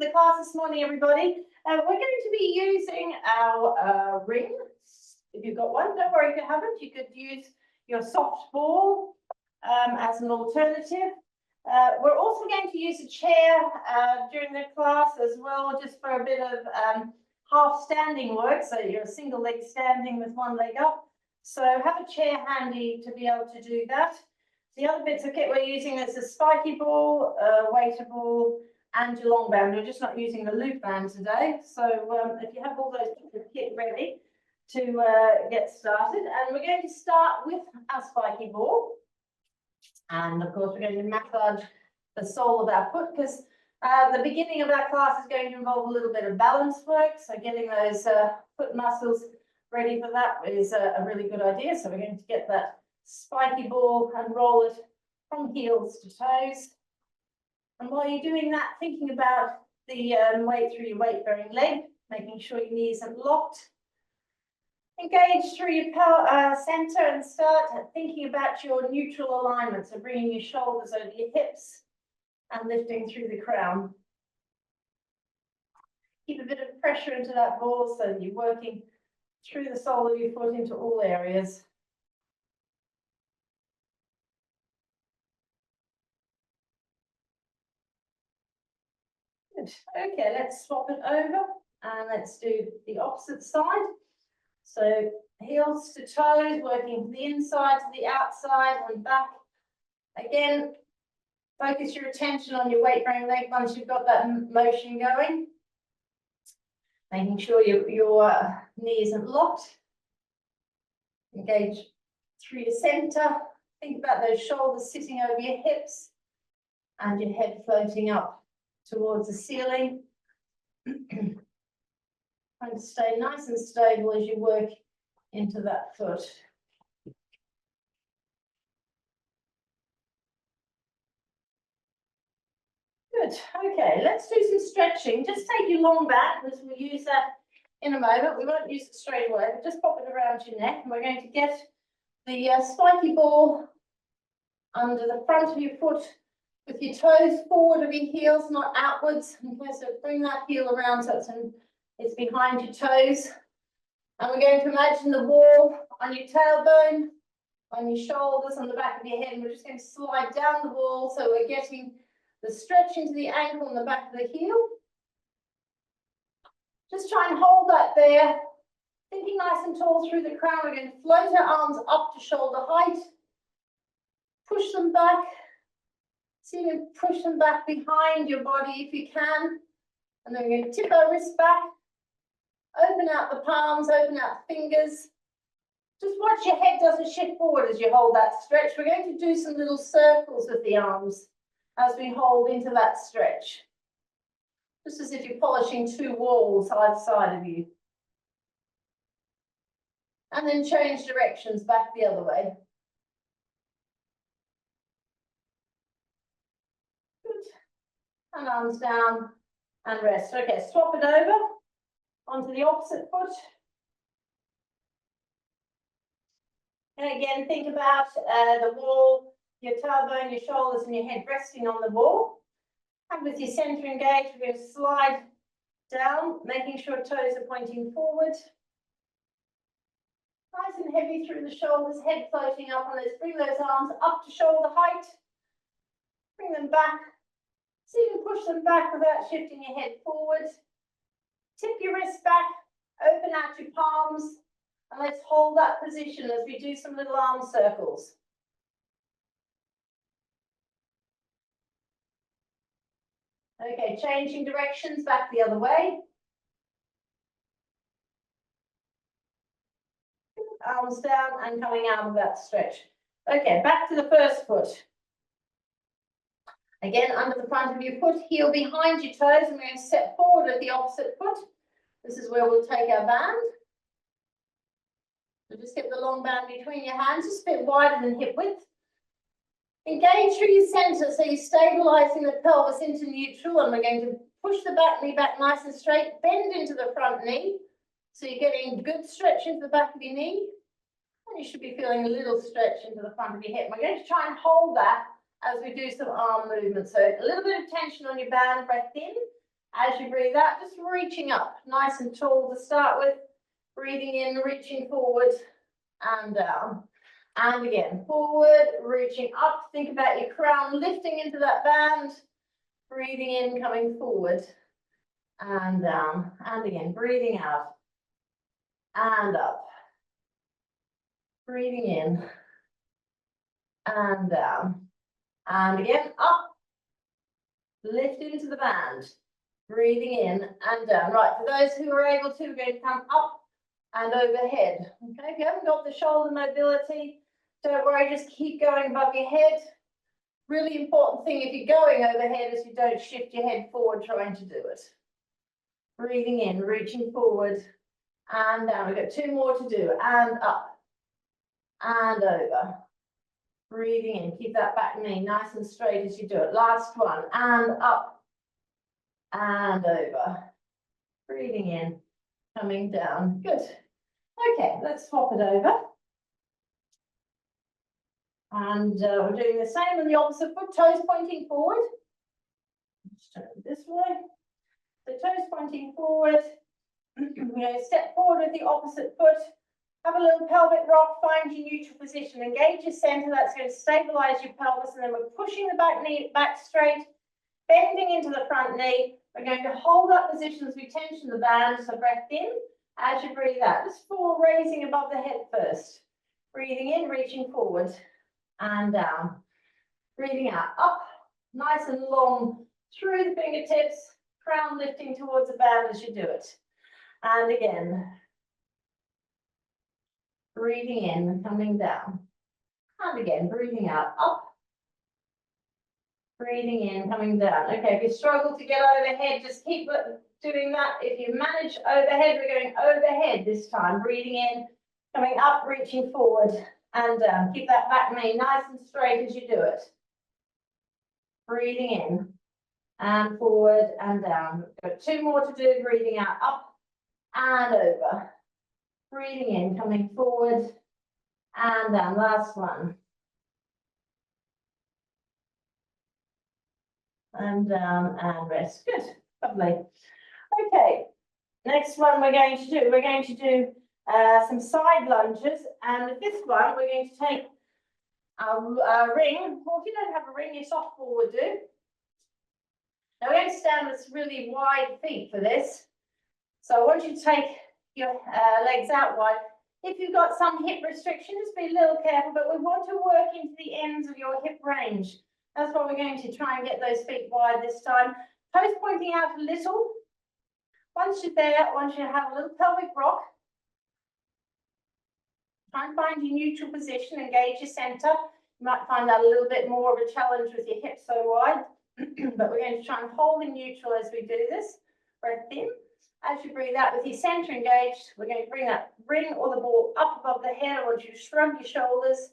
to the class this morning, everybody. We're going to be using our ring. If you've got one, don't worry if you haven't. You could use your soft ball as an alternative. We're also going to use a chair during the class as well, just for a bit of half standing work. So you're a single leg standing with one leg up. So have a chair handy to be able to do that. The other bits of kit we're using is a spiky ball, a weighted ball, and your long band. We're just not using the loop band today. So if you have all those bits of kit ready to get started, and we're going to start with our spiky ball. And of course, we're going to massage the sole of our foot because the beginning of our class is going to involve a little bit of balance work. So getting those foot muscles ready for that is a really good idea. So we're going to get that spiky ball and roll it from heels to toes. And while you're doing that, thinking about the weight through your weight-bearing leg, making sure your knees are locked. Engage through your center and start thinking about your neutral alignment. So bringing your shoulders over your hips and lifting through the crown. Keep a bit of pressure into that ball so that you're working through the sole of your foot into all areas. Good. Okay, let's swap it over and let's do the opposite side. So heels to toes, working from the inside to the outside and back. Again, focus your attention on your weight-bearing leg once you've got that motion going. Making sure your knee isn't locked. Engage through your center. Think about those shoulders sitting over your hips and your head floating up towards the ceiling. Trying to stay nice and stable as you work into that foot. Good. Okay, let's do some stretching. Just take your long back, because we'll use that in a moment. We won't use it straight away, but just pop it around your neck. And we're going to get the spiky ball under the front of your foot with your toes forward of your heels, not outwards. Okay, so bring that heel around so it's behind your toes. And we're going to imagine the wall on your tailbone, on your shoulders, on the back of your head. And we're just going to slide down the wall so we're getting the stretch into the ankle and the back of the heel. Just try and hold that there. Thinking nice and tall through the crown. We're going to float our arms up to shoulder height. Push them back. See if you can push them back behind your body if you can. And then we're going to tip our wrists back. Open out the palms, open out the fingers. Just watch your head doesn't shift forward as you hold that stretch. We're going to do some little circles with the arms as we hold into that stretch. Just as if you're polishing two walls either side of you. And then change directions back the other way. Good. And arms down and rest. Okay, swap it over onto the opposite foot. And again, think about the wall, your tailbone, your shoulders and your head resting on the wall. And with your center engaged, we're going to slide down, making sure toes are pointing forward. Nice and heavy through the shoulders, head floating up. And let's bring those arms up to shoulder height. Bring them back. See if you can push them back without shifting your head forward. Tip your wrists back, open out your palms, and let's hold that position as we do some little arm circles. Okay, changing directions back the other way. Arms down and coming out of that stretch. Okay, back to the first foot. Again, under the front of your foot, heel behind your toes, and we're going to step forward with the opposite foot. This is where we'll take our band. So just get the long band between your hands, just a bit wider than hip width. Engage through your center, so you're stabilizing the pelvis into neutral, and we're going to push the back knee back nice and straight, bend into the front knee. So you're getting good stretch into the back of your knee. And you should be feeling a little stretch into the front of your hip. We're going to try and hold that as we do some arm movements. So a little bit of tension on your band, breath in, As you breathe out, just reaching up, nice and tall to start with. Breathing in, reaching forward and down. And again, forward, reaching up. Think about your crown lifting into that band. Breathing in, coming forward and down. And again, breathing out and up. Breathing in and down. And again, up. Lift into the band. Breathing in and down. Right, for those who are able to, we're going to come up and overhead. Okay, if you haven't got the shoulder mobility, don't worry, just keep going above your head. Really important thing if you're going overhead is you don't shift your head forward trying to do it. Breathing in, reaching forward and down. We've got 2 more to do. And up and over. Breathing in, keep that back knee nice and straight as you do it. Last one, and up and over. Breathing in, coming down. Good. Okay, let's swap it over. And we're doing the same on the opposite foot, toes pointing forward. Let's turn it this way. So toes pointing forward. We're going to step forward with the opposite foot. Have a little pelvic rock, find your neutral position, engage your center. That's going to stabilize your pelvis, and then we're pushing the back knee back straight, bending into the front knee. We're going to hold that position as we tension the band, so breath in. As you breathe out, just forward, raising above the head first. Breathing in, reaching forward and down. Breathing out, up, nice and long through the fingertips, crown lifting towards the band as you do it. And again. Breathing in, coming down. And again, breathing out, up. Breathing in, coming down. Okay, if you struggle to get overhead, just keep doing that. If you manage overhead, we're going overhead this time. Breathing in, coming up, reaching forward and down. Keep that back knee nice and straight as you do it. Breathing in and forward and down. We've got 2 more to do. Breathing out, up and over. Breathing in, coming forward and down. Last one. And down and rest. Good, lovely. Okay, next one we're going to do some side lunges, and with this one we're going to take a ring. Well, if you don't have a ring, your soft ball would do. Now we're going to stand with really wide feet for this, so I want you to take your legs out wide. If you've got some hip restriction, just be a little careful, but we want to work into the ends of your hip range. That's why we're going to try and get those feet wide this time. Toes pointing out a little. Once you're there, I want you to have a little pelvic rock. Try and find your neutral position, engage your center. You might find that a little bit more of a challenge with your hips so wide, but we're going to try and hold in neutral as we do this. Breath in. As you breathe out with your center engaged, we're going to bring that ring or the ball up above the head. I want you to shrug your shoulders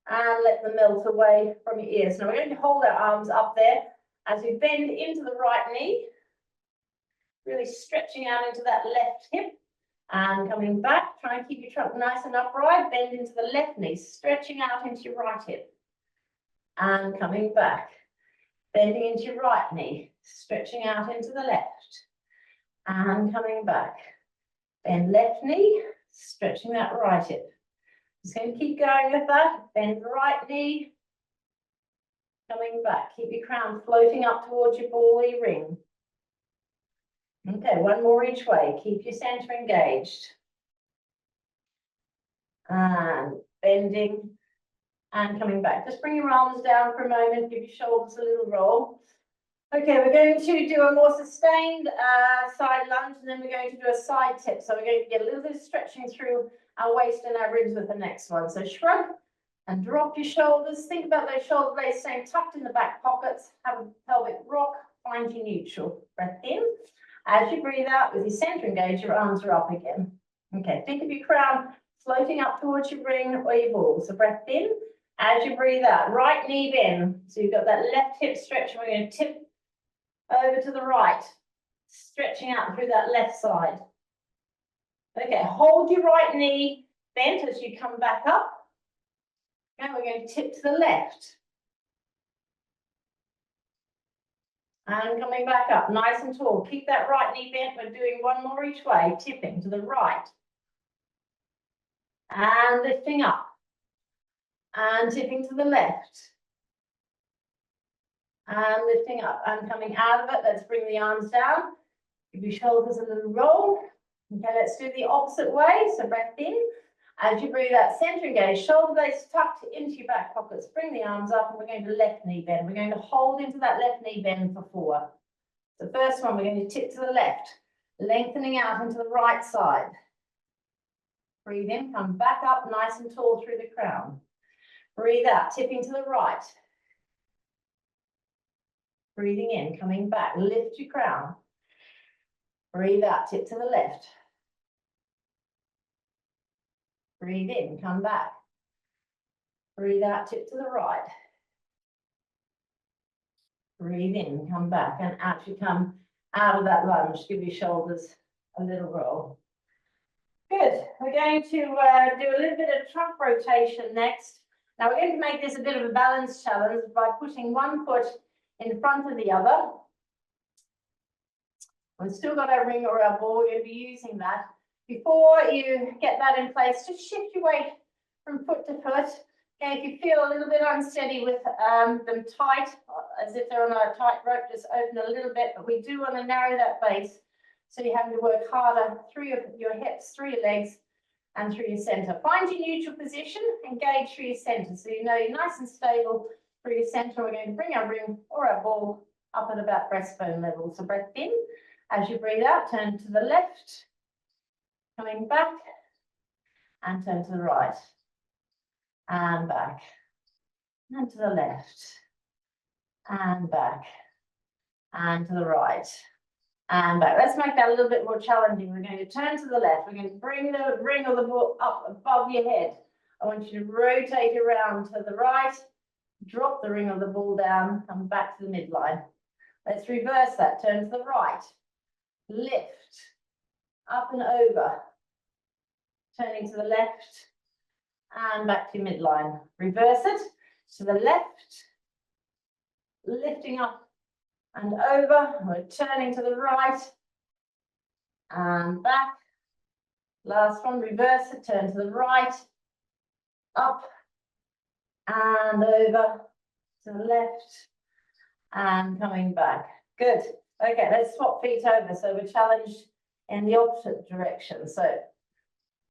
and let them melt away from your ears. Now we're going to hold our arms up there as we bend into the right knee, really stretching out into that left hip and coming back. Try and keep your trunk nice and upright. Bend into the left knee, stretching out into your right hip and coming back. Bending into your right knee, stretching out into the left and coming back. Bend left knee, stretching that right hip. Just going to keep going with that. Bend the right knee, coming back. Keep your crown floating up towards your bally ring. Okay, 1 more each way. Keep your center engaged. And bending and coming back. Just bring your arms down for a moment. Give your shoulders a little roll. Okay, we're going to do a more sustained side lunge, and then we're going to do a side tip. So we're going to get a little bit of stretching through our waist and our ribs with the next one. So shrug and drop your shoulders. Think about those shoulder blades staying tucked in the back pockets. Have a pelvic rock. Find your neutral. Breath in. As you breathe out with your center engaged, your arms are up again. Okay, think of your crown floating up towards your ring or your ball. So breath in. As you breathe out, right knee bend. So you've got that left hip stretch, and we're going to tip over to the right, stretching out through that left side. Okay, hold your right knee bent as you come back up. And we're going to tip to the left. And coming back up, nice and tall. Keep that right knee bent. We're doing one more each way, tipping to the right. And lifting up. And tipping to the left. And lifting up and coming out of it. Let's bring the arms down. Give your shoulders a little roll. Okay, let's do the opposite way. So breath in. As you breathe out, center engage, shoulder blades tucked into your back pockets. Bring the arms up and we're going to left knee bend. We're going to hold into that left knee bend for 4. The first one, we're going to tip to the left, lengthening out into the right side. Breathe in, come back up nice and tall through the crown. Breathe out, tipping to the right. Breathing in, coming back, lift your crown. Breathe out, tip to the left. Breathe in, come back. Breathe out, tip to the right. Breathe in, come back, and as you come out of that lunge, give your shoulders a little roll. Good. We're going to do a little bit of trunk rotation next. Now we're going to make this a bit of a balance challenge by putting one foot in front of the other. We've still got our ring or our ball. We're going to be using that. Before you get that in place, just shift your weight from foot to foot. Okay, if you feel a little bit unsteady with them tight, as if they're on a tight rope, just open a little bit. But we do want to narrow that base, so you're having to work harder through your hips, through your legs, and through your center. Find your neutral position, engage through your center, so you know you're nice and stable through your center. We're going to bring our ring or our ball up at about breastbone level. So breath in. As you breathe out, turn to the left, coming back, and turn to the right, and back, and to the left, and back, and to the right, and back. Let's make that a little bit more challenging. We're going to turn to the left. We're going to bring the ring or the ball up above your head. I want you to rotate around to the right, drop the ring or the ball down, come back to the midline. Let's reverse that. Turn to the right. Lift, up and over, turning to the left, and back to midline. Reverse it to the left, lifting up and over. We're turning to the right, and back. Last one, reverse it, turn to the right, up, and over, to the left, and coming back. Good. Okay, let's swap feet over. So we're challenged in the opposite direction. So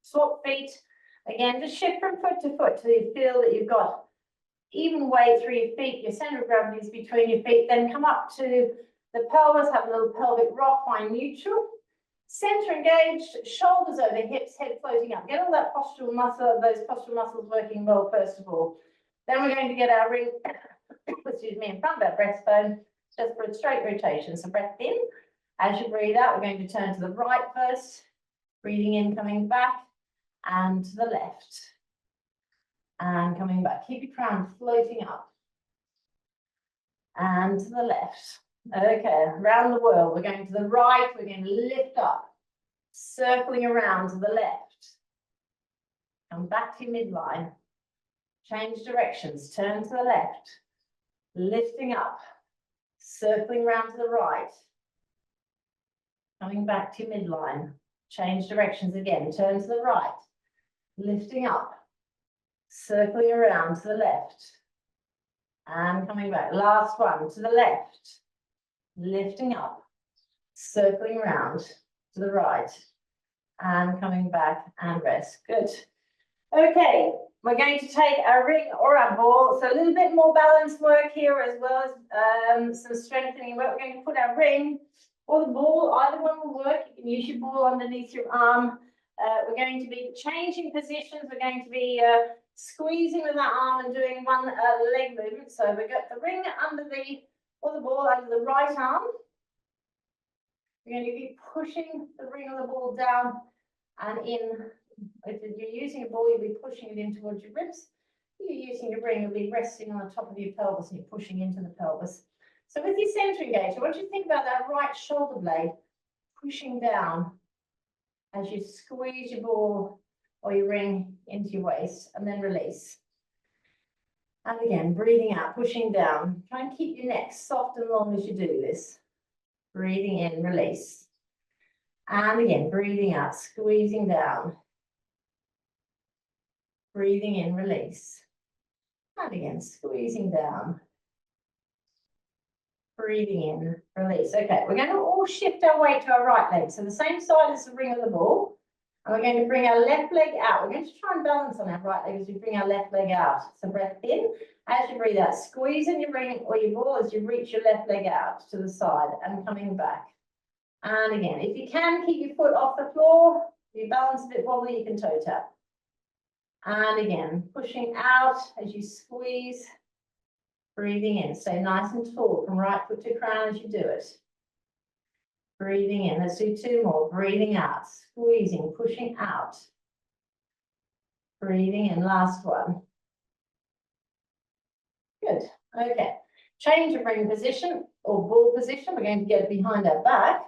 swap feet. Again, just shift from foot to foot till you feel that you've got even weight through your feet. Your center of gravity is between your feet. Then come up to the pelvis, have a little pelvic rock, find neutral. Center engaged, shoulders over hips, head floating up. Get all that postural muscle, those postural muscles working well first of all. Then we're going to get our ring, excuse me, in front of our breastbone. Just for a straight rotation. So breath in. As you breathe out, we're going to turn to the right first. Breathing in, coming back, and to the left. And coming back. Keep your crown floating up. And to the left. Okay, around the world. We're going to the right. We're going to lift up. Circling around to the left. Come back to your midline. Change directions. Turn to the left. Lifting up. Circling round to the right, coming back to midline, change directions again, turn to the right, lifting up, circling around to the left, and coming back. Last one, to the left, lifting up, circling around to the right, and coming back and rest. Good. Okay. We're going to take our ring or our ball, so a little bit more balance work here as well as some strengthening work. We're going to put our ring or the ball, either one will work. You can use your ball underneath your arm. We're going to be changing positions. We're going to be squeezing with our arm and doing one leg movement. So we've got the ring under or the ball under the right arm. We're going to be pushing the ring or the ball down and in. If you're using a ball, you'll be pushing it in towards your ribs. If you're using your ring, you'll be resting on the top of your pelvis and you're pushing into the pelvis. So with your center engaged, I want you to think about that right shoulder blade pushing down as you squeeze your ball or your ring into your waist and then release. And again, breathing out, pushing down. Try and keep your neck soft and long as you do this. Breathing in, release. And again, breathing out, squeezing down. Breathing in, release. And again, squeezing down. Breathing in, release. Okay, we're going to all shift our weight to our right leg. So the same side as the ring of the ball. And we're going to bring our left leg out. We're going to try and balance on our right leg as we bring our left leg out. So breath in. As you breathe out, squeeze in your ring or your ball as you reach your left leg out to the side and coming back. And again, if you can, keep your foot off the floor. If you balance a bit wobbly, you can toe tap. And again, pushing out as you squeeze. Breathing in, stay nice and tall from right foot to crown as you do it. Breathing in, let's do 2 more. Breathing out, squeezing, pushing out. Breathing in, last one. Good, okay. Change of ring position or ball position. We're going to get it behind our back.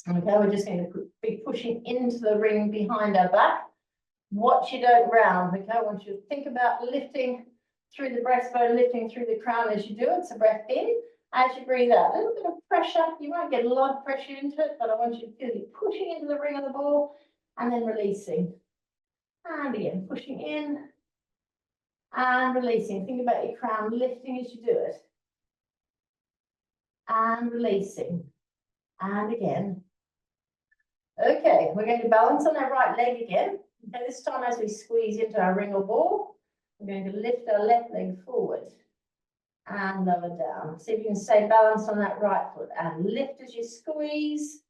Okay, we're just going to be pushing into the ring behind our back. Watch you don't round, okay? I want you to think about lifting through the breastbone, lifting through the crown as you do it. So breath in, as you breathe out, a little bit of pressure. You won't get a lot of pressure into it, but I want you to feel you pushing into the ring of the ball and then releasing. And again, pushing in and releasing. Think about your crown lifting as you do it. And releasing. And again. Okay, we're going to balance on our right leg again. Okay, this time as we squeeze into our ring or ball, we're going to lift our left leg forward and lower down. See if you can stay balanced on that right foot and lift as you squeeze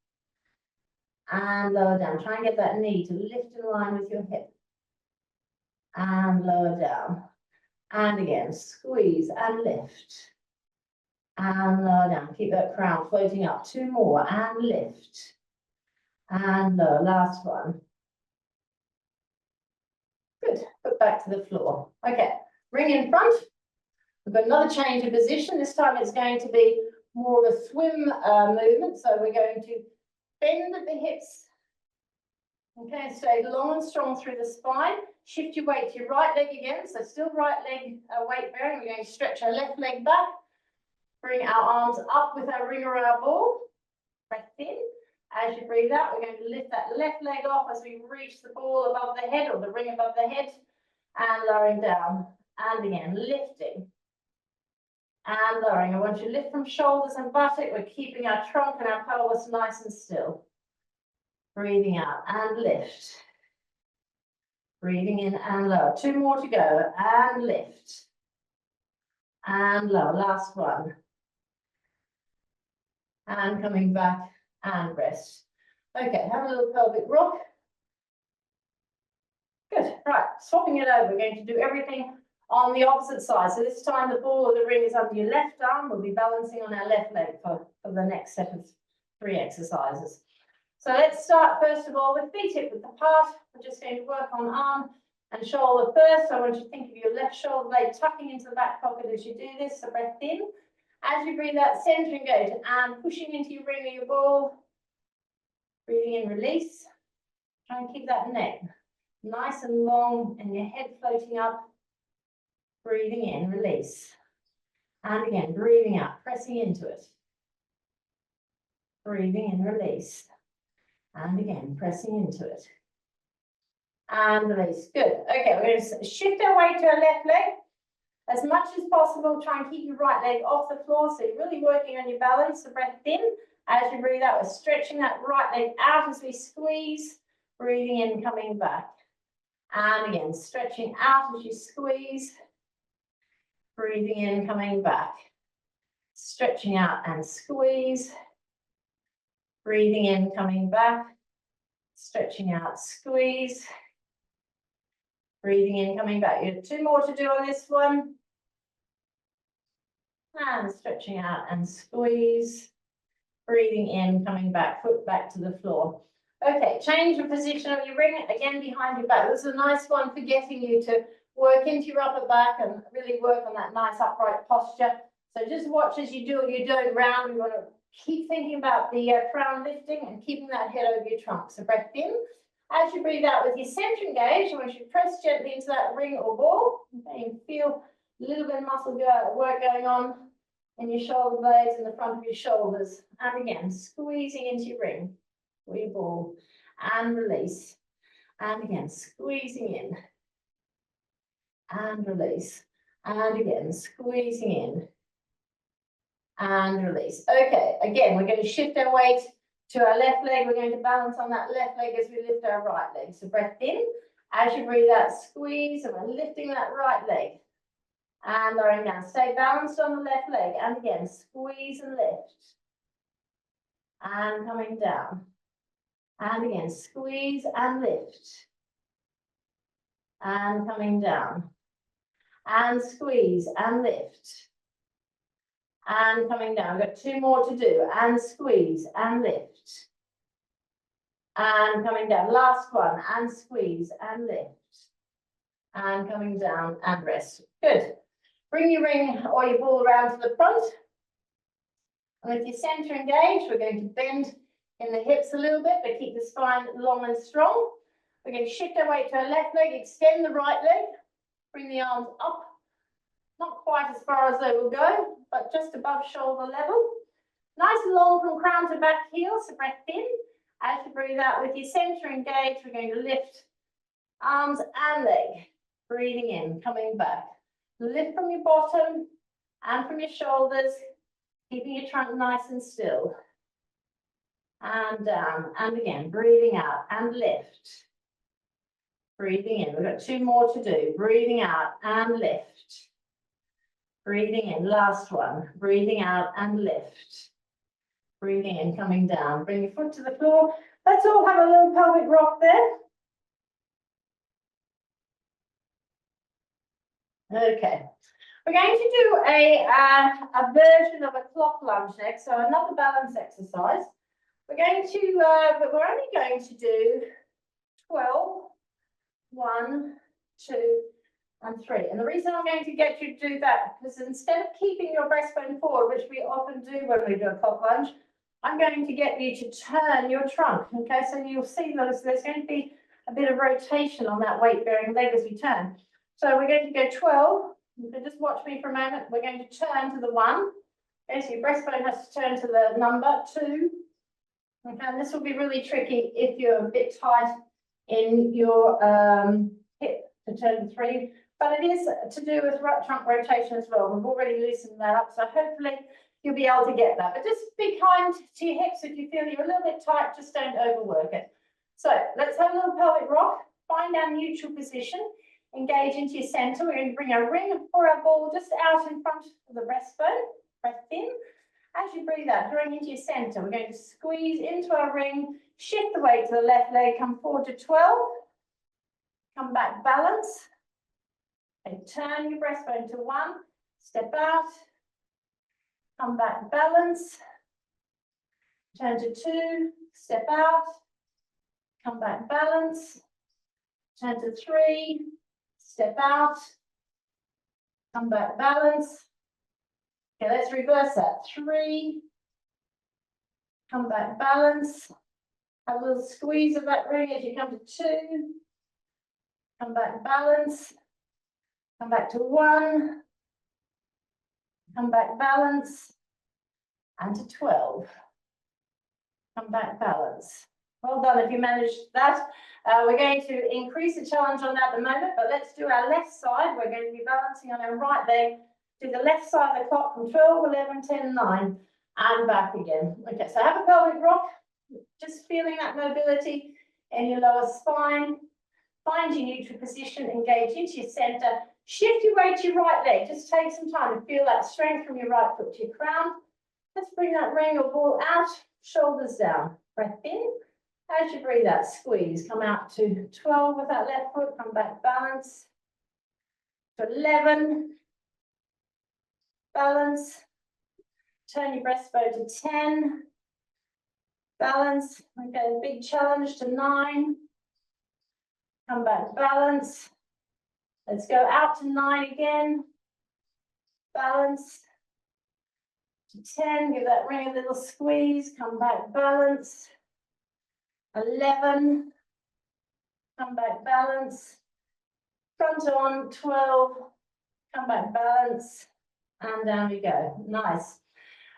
and lower down. Try and get that knee to lift in line with your hip and lower down. And again, squeeze and lift and lower down. Keep that crown floating up. 2 more and lift and lower. Last one. Good. Put back to the floor. Okay. Ring in front. We've got another change of position. This time it's going to be more of a swim movement. So we're going to bend at the hips. Okay, stay long and strong through the spine. Shift your weight to your right leg again. So still right leg weight bearing. We're going to stretch our left leg back. Bring our arms up with our ring or our ball. Breath in. As you breathe out, we're going to lift that left leg off as we reach the ball above the head or the ring above the head and lowering down. And again, lifting and lowering. I want you to lift from shoulders and buttock. We're keeping our trunk and our pelvis nice and still. Breathing out and lift. Breathing in and lower. 2 more to go and lift. And lower. Last one. And coming back and rest. Okay, have a little pelvic rock. Good, right, swapping it over. We're going to do everything on the opposite side. So this time the ball or the ring is under your left arm. We'll be balancing on our left leg for the next set of 3 exercises. So let's start first of all with feet hip width apart. We're just going to work on arm and shoulder first. I want you to think of your left shoulder blade tucking into the back pocket as you do this. So breath in. As you breathe out, center engage and pushing into your ring or your ball. Breathing in, release. Try and keep that neck nice and long and your head floating up. Breathing in, release. And again, breathing out, pressing into it. Breathing in, release. And again, pressing into it. And release. Good. Okay, we're going to shift our weight to our left leg. As much as possible, try and keep your right leg off the floor. So you're really working on your balance. So breath in. As you breathe out, we're stretching that right leg out as we squeeze. Breathing in, coming back. And again, stretching out as you squeeze. Breathing in, coming back. Stretching out and squeeze. Breathing in, coming back. Stretching out, squeeze. Breathing in, coming back. You have 2 more to do on this one. And stretching out and squeeze. Breathing in, coming back, foot back to the floor. Okay, change the position of your ring, again behind your back. This is a nice one for getting you to work into your upper back and really work on that nice upright posture. So just watch as you do it, you don't round. We want to keep thinking about the crown lifting and keeping that head over your trunk. So breath in. As you breathe out with your center engaged, I want you to press gently into that ring or ball. Okay, you feel a little bit of muscle work going on in your shoulder blades and the front of your shoulders. And again, squeezing into your ring or your ball and release. And again, squeezing in and release. And again, squeezing in and release. Okay, again, we're going to shift our weight to our left leg. We're going to balance on that left leg as we lift our right leg. So breath in. As you breathe out, squeeze, and we're lifting that right leg. And lowering down. Stay balanced on the left leg. And again, squeeze and lift. And coming down. And again, squeeze and lift. And coming down. And squeeze and lift. And coming down. We've got 2 more to do. And squeeze and lift. And coming down. Last one. And squeeze and lift. And coming down and rest. Good. Bring your ring or your ball around to the front. And with your center engaged, we're going to bend in the hips a little bit, but keep the spine long and strong. We're going to shift our weight to our left leg, extend the right leg, bring the arms up. Not quite as far as they will go, but just above shoulder level. Nice and long from crown to back heel, so breath in. As you breathe out with your center engaged, we're going to lift arms and leg. Breathing in, coming back. Lift from your bottom and from your shoulders, keeping your trunk nice and still. And down, and again, breathing out and lift. Breathing in, we've got 2 more to do. Breathing out and lift. Breathing in, last one. Breathing out and lift. Breathing in, coming down. Bring your foot to the floor. Let's all have a little pelvic rock there. Okay, we're going to do a version of a clock lunge next, so another balance exercise. We're going to, but we're only going to do 12, 1, 2, and 3. And the reason I'm going to get you to do that, because instead of keeping your breastbone forward, which we often do when we do a clock lunge, I'm going to get you to turn your trunk. Okay, so you'll see there's going to be a bit of rotation on that weight-bearing leg as we turn. So we're going to go 12. You can just watch me for a moment. We're going to turn to the 1. Okay, so your breastbone has to turn to the number 2. Okay, and this will be really tricky if you're a bit tight in your hip to turn to 3. But it is to do with trunk rotation as well. We've already loosened that up, so hopefully you'll be able to get that. But just be kind to your hips. If you feel you're a little bit tight, just don't overwork it. So let's have a little pelvic rock. Find our neutral position. Engage into your center. We're going to bring our ring or our ball just out in front of the breastbone. Breath in. As you breathe out, drawing into your center, we're going to squeeze into our ring, shift the weight to the left leg, come forward to 12. Come back, balance. And turn your breastbone to 1. Step out. Come back, balance. Turn to 2. Step out. Come back, balance. Turn to 3. Step out, come back, balance. Okay, let's reverse that. 3, come back, balance. Have a little squeeze of that ring as you come to 2. Come back, balance. Come back to 1. Come back, balance. And to 12. Come back, balance. Well done if you managed that. We're going to increase the challenge on that at the moment, but let's do our left side. We're going to be balancing on our right leg to the left side of the clock from 12, 11, 10, 9, and back again. Okay, so have a pelvic rock, just feeling that mobility in your lower spine. Find your neutral position, engage into your center. Shift your weight to your right leg. Just take some time to feel that strength from your right foot to your crown. Let's bring that ring or ball out, shoulders down. Breath in. As you breathe out, squeeze. Come out to 12 with that left foot. Come back, balance. To 11. Balance. Turn your breastbone to 10. Balance. Okay, big challenge to 9. Come back, balance. Let's go out to 9 again. Balance. To 10, give that ring a little squeeze. Come back, balance. 11. come back, balance, front on, 12, come back, balance, and down we go. Nice.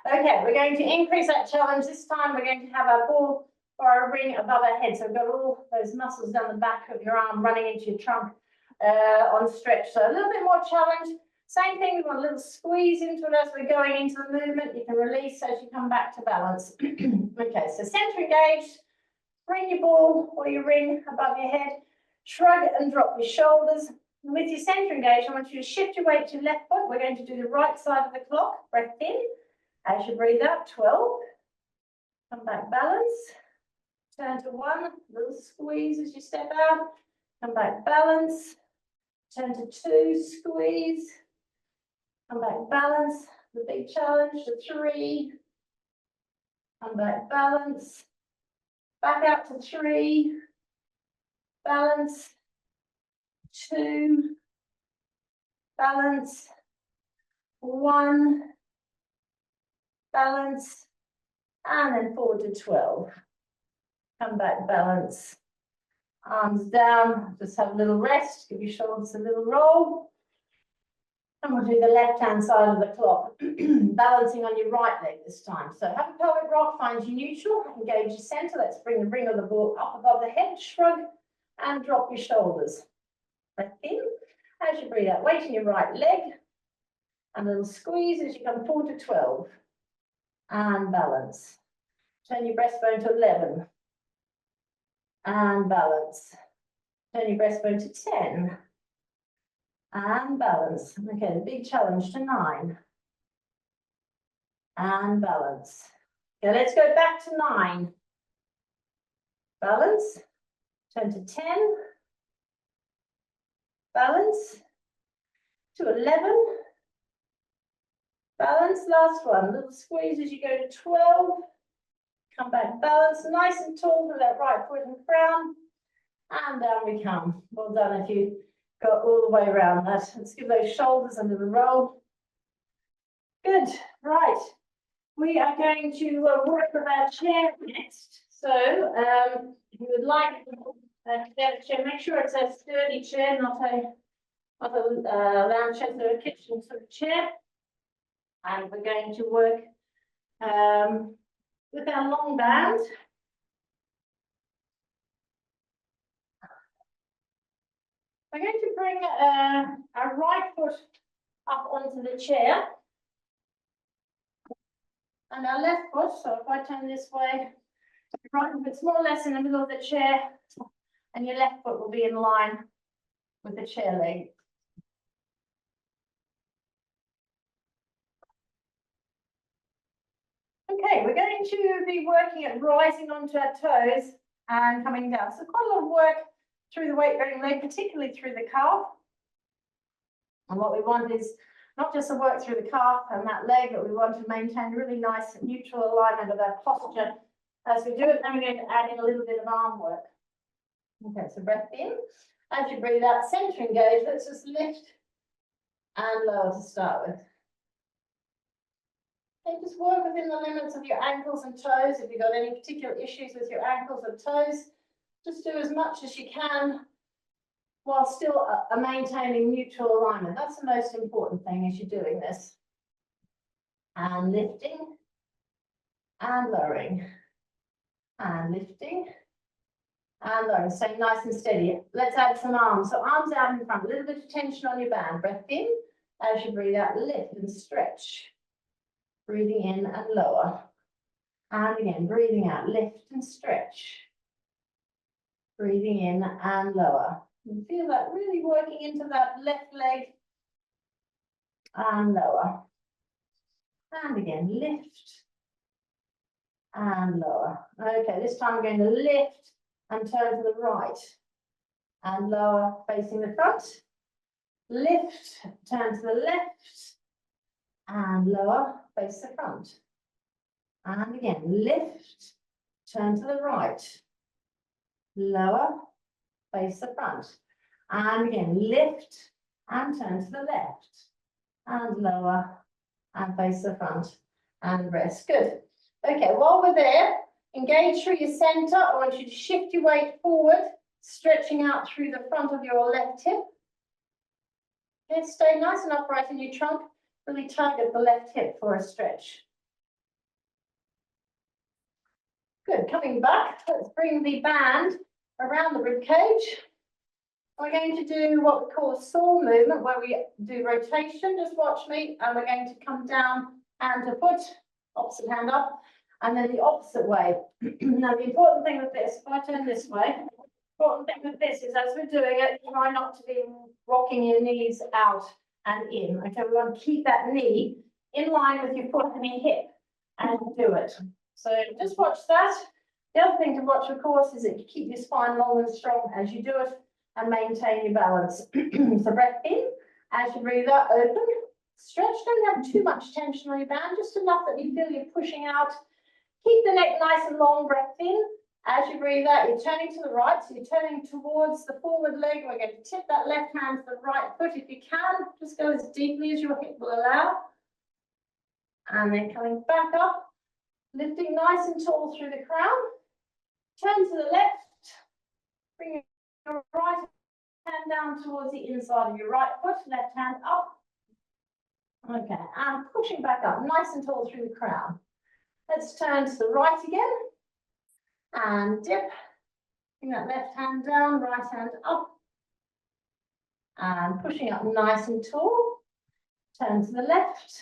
Okay, we're going to increase that challenge. This time we're going to have our ball or our ring above our head. So we've got all those muscles down the back of your arm running into your trunk on stretch. So a little bit more challenge. Same thing, we want a little squeeze into it as we're going into the movement. You can release as you come back to balance. Okay, so center engaged. Bring your ball or your ring above your head. Shrug and drop your shoulders. And with your center engaged, I want you to shift your weight to your left foot. We're going to do the right side of the clock. Breath in. As you breathe out, 12. Come back, balance. Turn to 1. Little squeeze as you step out. Come back, balance. Turn to 2. Squeeze. Come back, balance. The big challenge to 3. Come back, balance. Back out to 3. Balance. 2. Balance. 1. Balance, and then forward to 12. Come back, balance. Arms down, just have a little rest, give your shoulders a little roll. And we'll do the left-hand side of the clock, balancing on your right leg this time. So have a pelvic rock, find your neutral, engage your center. Let's bring the ring of the ball up above the head, shrug, and drop your shoulders. Breath in. As you breathe out, weight in your right leg, and a little squeeze as you come forward to 12. And balance. Turn your breastbone to 11. And balance. Turn your breastbone to 10. And balance. Okay, the big challenge to 9. And balance. Okay, let's go back to 9. Balance. Turn to 10. Balance. To 11. Balance, last one, little squeeze as you go to 12. Come back, balance, nice and tall with that right foot and crown. And down we come. Well done if you got all the way around that. Let's give those shoulders a little roll. Good, right. We are going to work with our chair next. So if you would like to get a chair, make sure it's a sturdy chair, not a lounge chair, so a kitchen sort of chair. And we're going to work with our long band. We're going to bring our right foot up onto the chair. And our left foot, so if I turn this way, right foot's more or less in the middle of the chair, and your left foot will be in line with the chair leg. Okay, we're going to be working at rising onto our toes and coming down. So quite a lot of work through the weight bearing leg, particularly through the calf. And what we want is not just the work through the calf and that leg, but we want to maintain really nice neutral alignment of our posture as we do it. Then we're going to add in a little bit of arm work. Okay, so breath in. As you breathe out, center engage. Let's just lift and lower to start with. And just work within the limits of your ankles and toes. If you've got any particular issues with your ankles or toes, just do as much as you can while still maintaining neutral alignment. That's the most important thing as you're doing this. And lifting and lowering and lifting and lowering. Staying nice and steady. Let's add some arms. So arms out in front, a little bit of tension on your band. Breath in. As you breathe out, lift and stretch. Breathing in and lower. And again, breathing out, lift and stretch. Breathing in and lower. You feel that really working into that left leg. And lower. And again, lift. And lower. Okay, this time we're going to lift and turn to the right. And lower, facing the front. Lift, turn to the left. And lower, face the front. And again, lift, turn to the right. Lower, face the front. And again, lift and turn to the left. And lower and face the front. And rest. Good. Okay, while we're there, engage through your center. I want you to shift your weight forward stretching out through the front of your left hip. Okay, stay nice and upright in your trunk. Really target the left hip for a stretch. Good, coming back, let's bring the band around the rib cage. We're going to do what we call a saw movement, where we do rotation. Just watch me, and we're going to come down hand to foot, opposite hand up, and then the opposite way. Now, the important thing with this, if I turn this way, the important thing with this is as we're doing it, try not to be rocking your knees out and in. Okay, we want to keep that knee in line with your foot and your hip and do it. So just watch that. The other thing to watch, of course, is that you keep your spine long and strong as you do it and maintain your balance. So breath in, as you breathe out, open, stretch. Don't have too much tension on your band, just enough that you feel you're pushing out. Keep the neck nice and long, breath in. As you breathe out, you're turning to the right, so you're turning towards the forward leg. We're going to tip that left hand to the right foot. If you can, just go as deeply as your hip will allow. And then coming back up, lifting nice and tall through the crown. Turn to the left, bring your right hand down towards the inside of your right foot, left hand up. Okay, and pushing back up, nice and tall through the crown. Let's turn to the right again, and dip. Bring that left hand down, right hand up. And pushing up nice and tall. Turn to the left.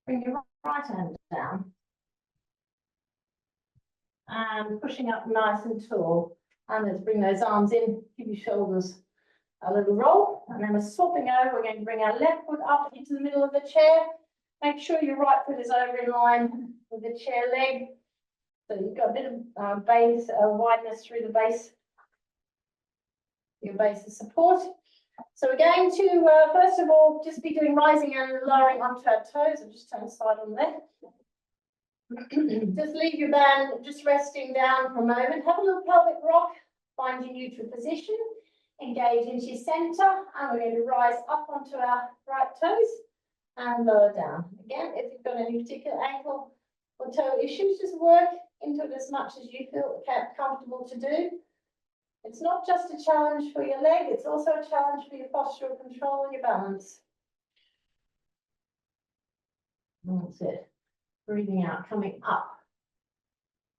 Bring your right hand down. And pushing up nice and tall. And let's bring those arms in, give your shoulders a little roll. And then we're swapping over. We're going to bring our left foot up into the middle of the chair. Make sure your right foot is over in line with the chair leg. So you've got a bit of base, wideness through the base, your base of support. So we're going to, first of all, just be doing rising and lowering onto our toes. I'll just turn side on there. Just leave your band just resting down for a moment. Have a little pelvic rock, find your neutral position, engage into your center, and we're going to rise up onto our right toes and lower down. Again, if you've got any particular ankle or toe issues, just work into it as much as you feel comfortable to do. It's not just a challenge for your leg, it's also a challenge for your postural control and your balance. That's it. Breathing out, coming up.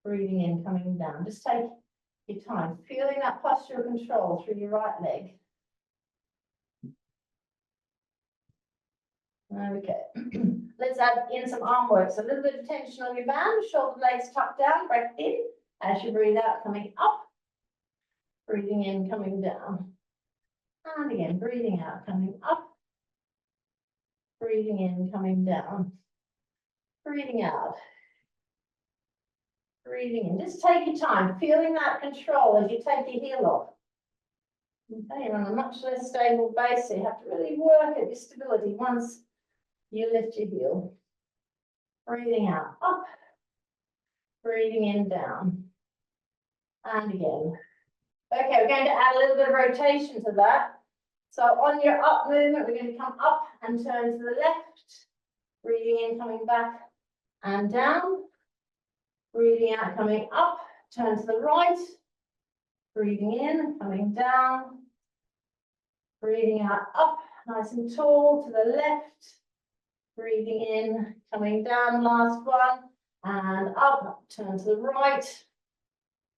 Breathing in, coming down. Just take your time, feeling that postural control through your right leg. Okay. Let's add in some arm work. So a little bit of tension on your band, shoulder blades tucked down, breath in. As you breathe out, coming up. Breathing in, coming down. And again, breathing out, coming up. Breathing in, coming down. Breathing out. Breathing in. Just take your time, feeling that control as you take your heel off. Okay, you're on a much less stable base, so you have to really work at your stability once you lift your heel. Breathing out, up. Breathing in, down. And again. Okay, we're going to add a little bit of rotation to that. So on your up movement, we're going to come up and turn to the left. Breathing in, coming back and down. Breathing out, coming up. Turn to the right. Breathing in, coming down. Breathing out, up, nice and tall to the left. Breathing in, coming down, last one. And up, turn to the right.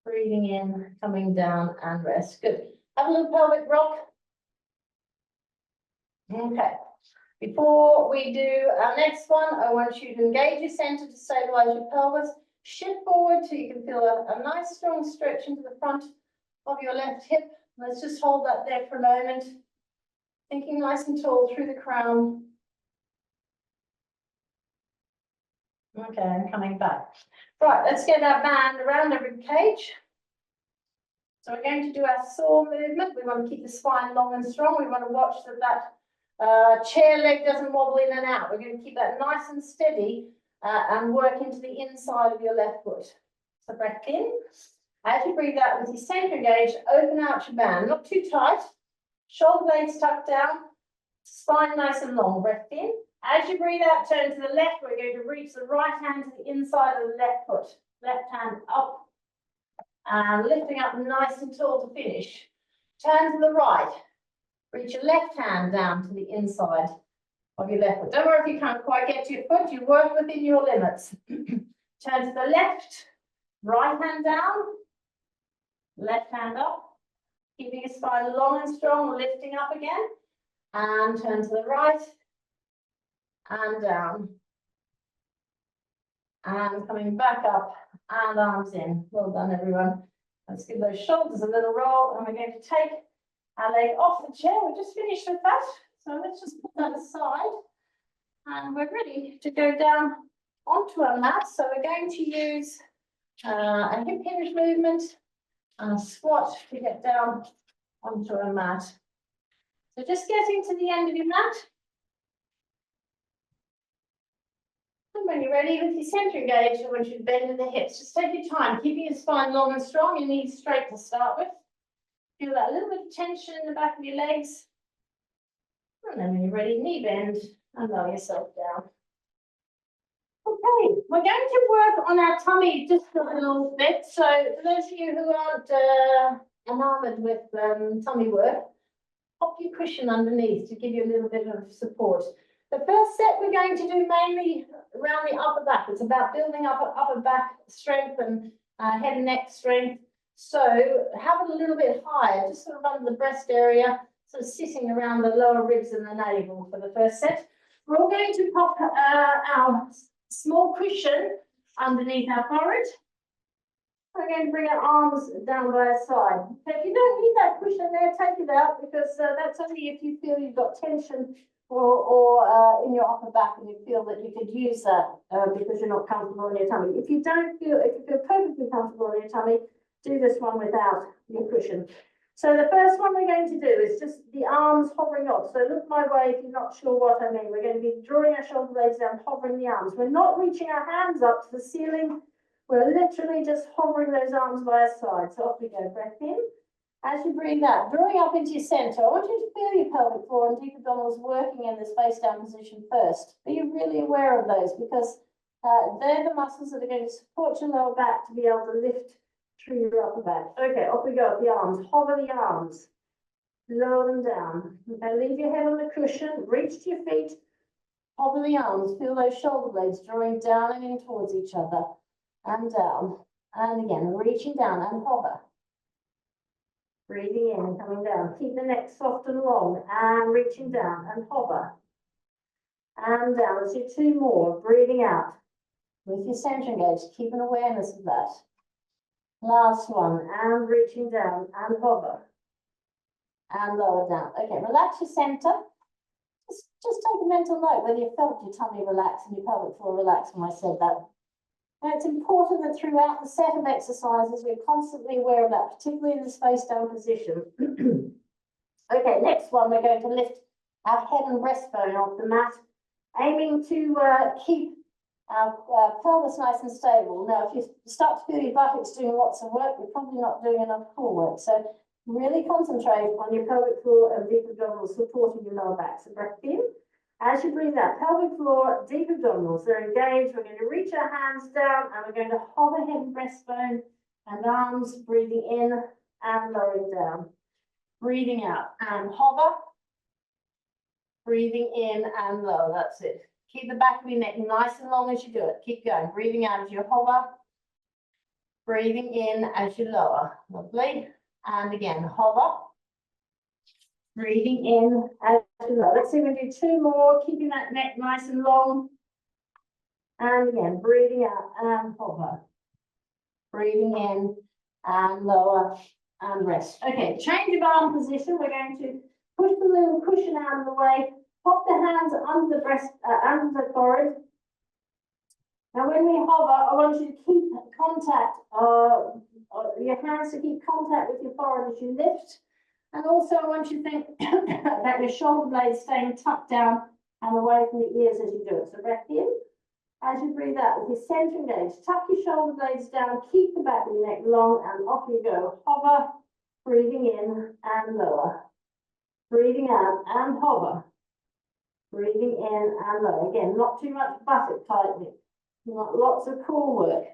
Breathing in, coming down and rest. Good. Have a little pelvic rock. Okay. Before we do our next one, I want you to engage your center to stabilize your pelvis. Shift forward so you can feel a nice strong stretch into the front of your left hip. Let's just hold that there for a moment. Thinking nice and tall through the crown. Okay, I'm coming back. Right, let's get our band around the rib cage. So we're going to do our saw movement. We want to keep the spine long and strong. We want to watch that chair leg doesn't wobble in and out. We're going to keep that nice and steady and work into the inside of your left foot. So breath in. As you breathe out with your center engaged, open out your band. Not too tight. Shoulder blades tucked down. Spine nice and long. Breath in. As you breathe out, turn to the left. We're going to reach the right hand to the inside of the left foot. Left hand up And lifting up nice and tall to finish. Turn to the right. Reach your left hand down to the inside of your left foot. Don't worry if you can't quite get to your foot, you work within your limits. Turn to the left, right hand down, left hand up, keeping your spine long and strong, lifting up again, and turn to the right, and down, and coming back up, and arms in. Well done, everyone. Let's give those shoulders a little roll, and we're going to take our leg off the chair. We just finished with that, so let's just put that aside, and we're ready to go down onto our mat. So we're going to use a hip hinge movement and a squat to get down onto our mat. So just getting to the end of your mat. And when you're ready with your center engaged, I want you to bend in the hips. Just take your time, keeping your spine long and strong, your knees straight to start with. Feel that little bit of tension in the back of your legs. And then when you're ready, knee bend and lower yourself down. Okay, we're going to work on our tummy just a little bit. So for those of you who aren't enamored with tummy work, pop your cushion underneath to give you a little bit of support. The first set we're going to do mainly around the upper back. It's about building up upper back strength and head and neck strength. So have it a little bit higher, just sort of under the breast area, sort of sitting around the lower ribs and the navel for the first set. We're all going to pop our small cushion underneath our forehead. We're going to bring our arms down by our side. So if you don't need that cushion there, take it out, because that's only if you feel you've got tension or in your upper back and you feel that you could use that because you're not comfortable in your tummy. If you feel perfectly comfortable in your tummy, do this one without your cushion. So the first one we're going to do is just the arms hovering off. So look my way if you're not sure what I mean. We're going to be drawing our shoulder blades down, hovering the arms. We're not reaching our hands up to the ceiling. We're literally just hovering those arms by our side. So off we go. Breath in. As you breathe out, drawing up into your center, I want you to feel your pelvic floor and deep abdominals working in this face down position first. Be really aware of those, because they're the muscles that are going to support your lower back to be able to lift through your upper back. Okay, off we go. The arms, hover the arms, lower them down. Okay, leave your head on the cushion, reach to your feet, hover the arms, feel those shoulder blades drawing down and in towards each other, and down, and again, reaching down and hover. Breathing in and coming down. Keep the neck soft and long, and reaching down and hover. And down. Let's do two more. Breathing out with your center engaged. Keep an awareness of that. Last one, and reaching down and hover. And lower down. Okay, relax your center. Just take a mental note whether you felt your tummy relax and your pelvic floor relax when I said that. Now, it's important that throughout the set of exercises, we're constantly aware of that, particularly in this face down position. Okay, next one, we're going to lift our head and breastbone off the mat, aiming to keep our pelvis nice and stable. Now, if you start to feel your buttocks doing lots of work, you're probably not doing enough core work. So really concentrate on your pelvic floor and deep abdominals supporting your lower back. So breath in. As you breathe out, pelvic floor, deep abdominals, they're engaged. We're going to reach our hands down and we're going to hover head and breastbone and arms, breathing in and lowering down. Breathing out and hover. Breathing in and lower, that's it. Keep the back of your neck nice and long as you do it. Keep going. Breathing out as you hover. Breathing in as you lower. Lovely. And again, hover. Breathing in as you lower. Let's see if we do two more. Keeping that neck nice and long. And again, breathing out and hover. Breathing in and lower and rest. Okay, change of arm position. We're going to push the little cushion out of the way. Pop the hands under the breast, under the forehead. Now, when we hover, I want you to keep contact, your hands to keep contact with your forehead as you lift. And also, I want you to think about your shoulder blades staying tucked down and away from the ears as you do it. So breath in. As you breathe out, with your center engaged, tuck your shoulder blades down, keep the back of your neck long, and off you go. Hover, breathing in and lower. Breathing out and hover. Breathing in and lower. Again, not too much buttock tightening. You want lots of core work.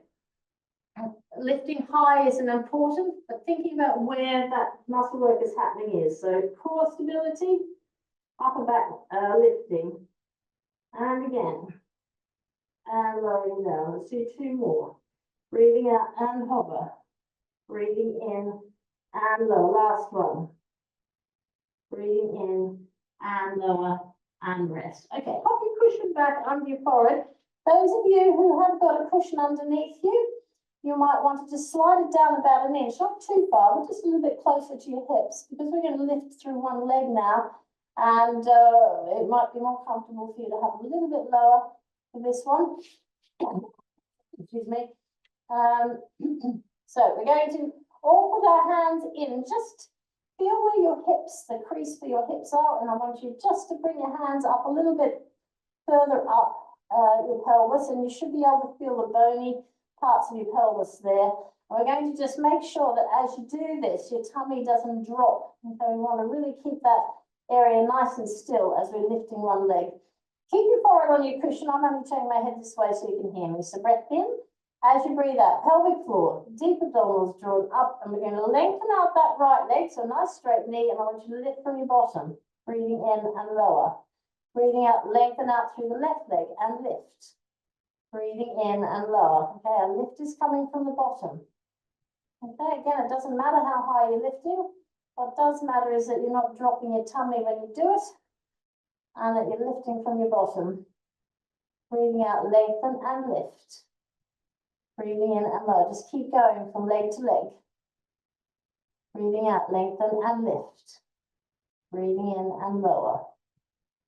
Lifting high is an important, but thinking about where that muscle work is happening is. So core stability, upper back lifting, and again, and lowering down. Let's do two more. Breathing out and hover. Breathing in and lower. Last one. Breathing in and lower and rest. Okay, pop your cushion back under your forehead. Those of you who have got a cushion underneath you, you might want to just slide it down about an inch, not too far, but just a little bit closer to your hips, because we're going to lift through one leg now, and it might be more comfortable for you to have a little bit lower for this one. Excuse me. So we're going to all put our hands in, just feel where your hips, the crease for your hips are, and I want you just to bring your hands up a little bit further up your pelvis, and you should be able to feel the bony parts of your pelvis there. And we're going to just make sure that as you do this, your tummy doesn't drop. Okay, we want to really keep that area nice and still as we're lifting one leg. Keep your forehead on your cushion. I'm only turning my head this way so you can hear me. So breath in. As you breathe out, pelvic floor, deep abdominals drawn up, and we're going to lengthen out that right leg, so a nice straight knee, and I want you to lift from your bottom, breathing in and lower. Breathing out, lengthen out through the left leg and lift. Breathing in and lower. Okay, a lift is coming from the bottom. Okay, again, it doesn't matter how high you're lifting. What does matter is that you're not dropping your tummy when you do it, and that you're lifting from your bottom. Breathing out, lengthen and lift. Breathing in and lower. Just keep going from leg to leg. Breathing out, lengthen and lift. Breathing in and lower.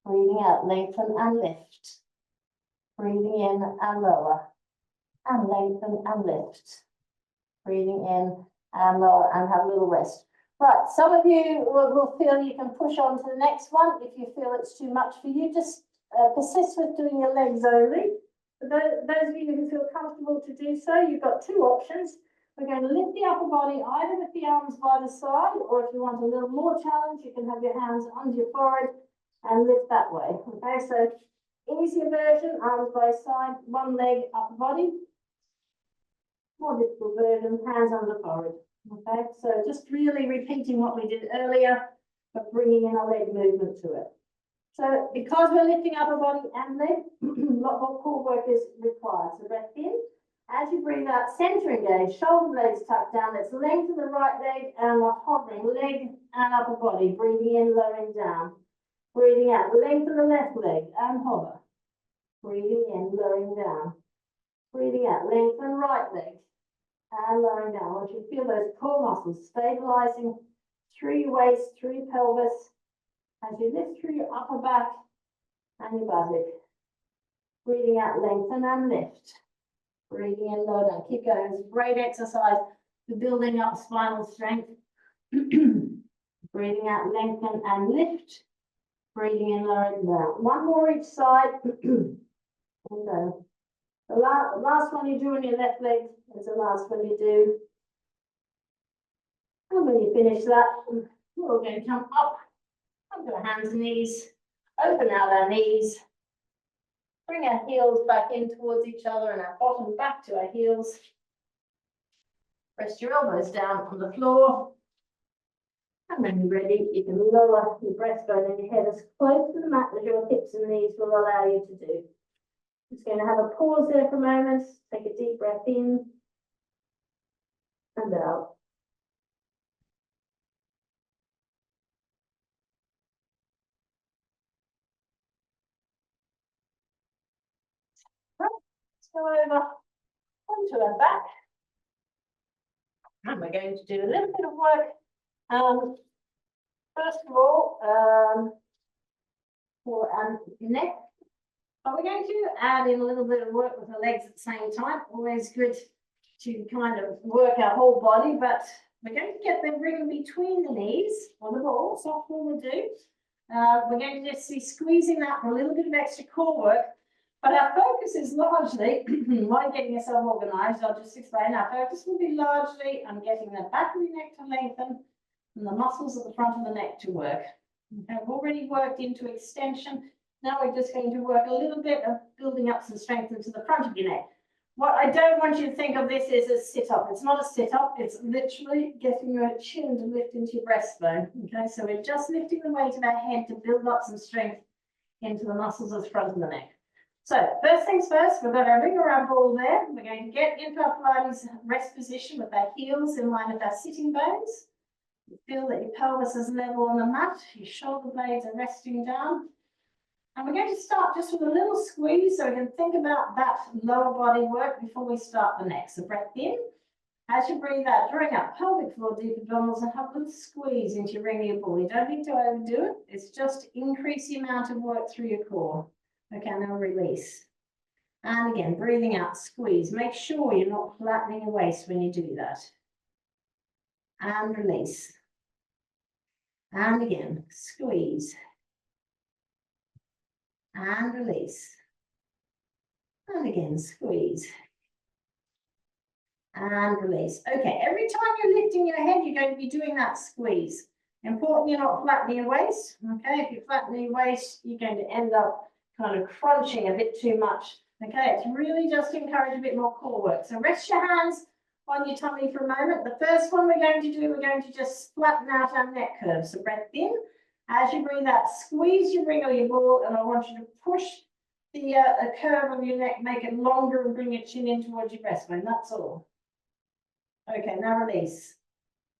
Breathing out, lengthen and lift. Breathing in and lower. And lengthen and lift. Breathing in and lower, and have a little rest. Right, some of you will feel you can push on to the next one. If you feel it's too much for you, just persist with doing your legs only. For those of you who feel comfortable to do so, you've got two options. We're going to lift the upper body either with the arms by the side, or if you want a little more challenge, you can have your hands under your forehead and lift that way. Okay, so easier version, arms by side, one leg, upper body. More difficult version, hands under forehead. Okay, so just really repeating what we did earlier, but bringing in a leg movement to it. So because we're lifting upper body and leg, a lot more core work is required. So breath in. As you breathe out, center engaged, shoulder blades tucked down. Let's lengthen the right leg and the hovering leg and upper body. Breathing in, lowering down. Breathing out, lengthen the left leg and hover. Breathing in, lowering down. Breathing out, lengthen right leg and lowering down. I want you to feel those core muscles stabilizing through your waist, through your pelvis, as you lift through your upper back and your buttock. Breathing out, lengthen and lift. Breathing in, lower down. Keep going. It's a great exercise for building up spinal strength. Breathing out, lengthen and lift. Breathing in, lowering down. One more each side. And go. The last one you do on your left leg is the last one you do. And when you finish that, we're going to come up onto our hands and knees. Open out our knees. Bring our heels back in towards each other and our bottom back to our heels. Rest your elbows down on the floor. And when you're ready, you can lower your breastbone and your head as close to the mat as your hips and knees will allow you to do. Just going to have a pause there for a moment. Take a deep breath in and out. Let's go over onto our back. And we're going to do a little bit of work. First of all, for our neck. But we're going to add in a little bit of work with the legs at the same time. Always good to kind of work our whole body, but we're going to get them bringing between the knees on the ball, soft ball will do. We're going to just be squeezing that for a little bit of extra core work. But our focus is largely, while getting yourself organized, I'll just explain, our focus will be largely on getting the back of the neck to lengthen and the muscles at the front of the neck to work. Okay, we've already worked into extension. Now we're just going to work a little bit of building up some strength into the front of your neck. What I don't want you to think of this is a sit-up. It's not a sit-up. It's literally getting your chin to lift into your breastbone. Okay, so we're just lifting the weight of our head to build up some strength into the muscles of the front of the neck. So first things first, we've got our ring around ball there. We're going to get into our Pilates rest position with our heels in line with our sitting bones. You feel that your pelvis is level on the mat, your shoulder blades are resting down. And we're going to start just with a little squeeze so we can think about that lower body work before we start the neck. So breath in. As you breathe out, drawing up pelvic floor, deep abdominals, and have a little squeeze into your ring of your ball. You don't need to overdo it. It's just to increase the amount of work through your core. Okay, now release. And again, breathing out, squeeze. Make sure you're not flattening your waist when you do that. And release. And again, squeeze. And release. And again, squeeze. And release. Okay, every time you're lifting your head, you're going to be doing that squeeze. Important you're not flattening your waist. Okay, if you flatten your waist, you're going to end up kind of crunching a bit too much. Okay, it's really just to encourage a bit more core work. So rest your hands on your tummy for a moment. The first one we're going to do, we're going to just flatten out our neck curve. So breath in. As you breathe out, squeeze your ring or your ball, and I want you to push the curve of your neck, make it longer, and bring your chin in towards your breastbone. That's all. Okay, now release.